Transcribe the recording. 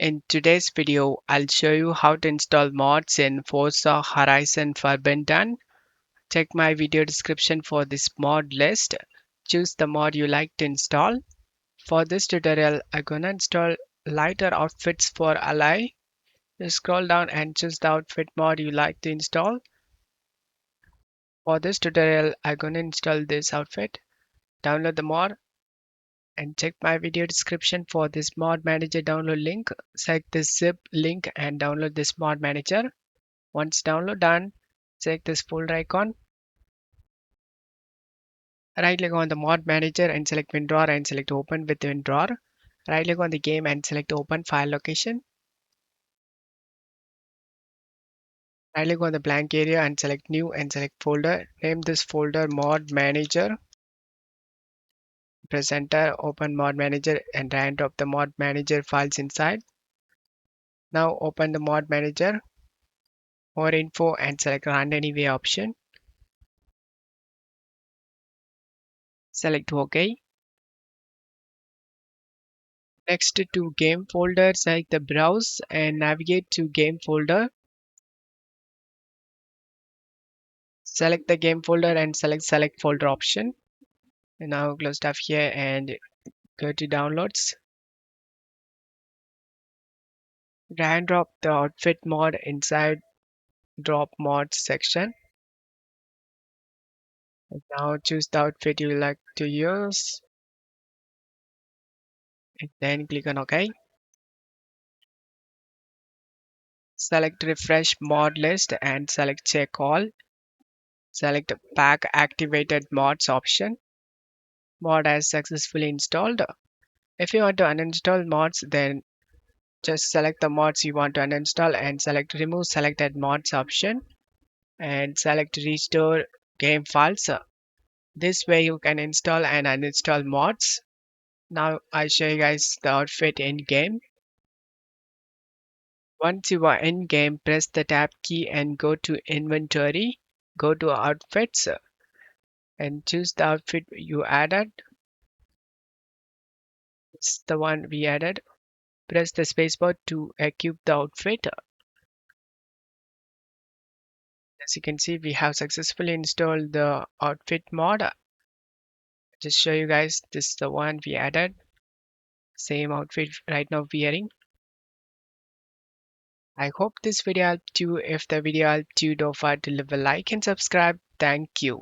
In today's video, I'll show you how to install mods in Forza Horizon Forbidden Dawn. Check my video description for this mod list. Choose the mod you like to install. For this tutorial, I'm gonna install lighter outfits for Ally. Just scroll down and choose the outfit mod you like to install. For this tutorial, I'm gonna install this outfit. Download the mod and check my video description for this mod manager download link. Select this zip link and download this mod manager. Once download done, check this folder icon. Right click on the mod manager and select WinRAR and select open with WinRAR. Right click on the game and select open file location. Right click on the blank area and select new and select folder. Name this folder mod manager. Press enter, open mod manager and drag and drop the mod manager files inside. Now open the mod manager, more info and select run anyway option. Select OK. Next to game folder, select the browse and navigate to game folder. Select the game folder and select folder option. And now close stuff here and go to downloads. Drag and drop the outfit mod inside drop mods section. And now choose the outfit you like to use. And then click on OK. Select refresh mod list and select check all. Select pack activated mods option. Mod has successfully installed. If you want to uninstall mods, then just select the mods you want to uninstall and select remove selected mods option and select restore game files. This way you can install and uninstall mods. Now I'll show you guys the outfit in game. Once you are in game, press the tab key and go to inventory, go to outfits and choose the outfit you added. It's the one we added. Press the spacebar to equip the outfit. As you can see, we have successfully installed the outfit mod. Just show you guys, this is the one we added. Same outfit right now wearing. I hope this video helped you. If the video helped you, don't forget to leave a like and subscribe. Thank you.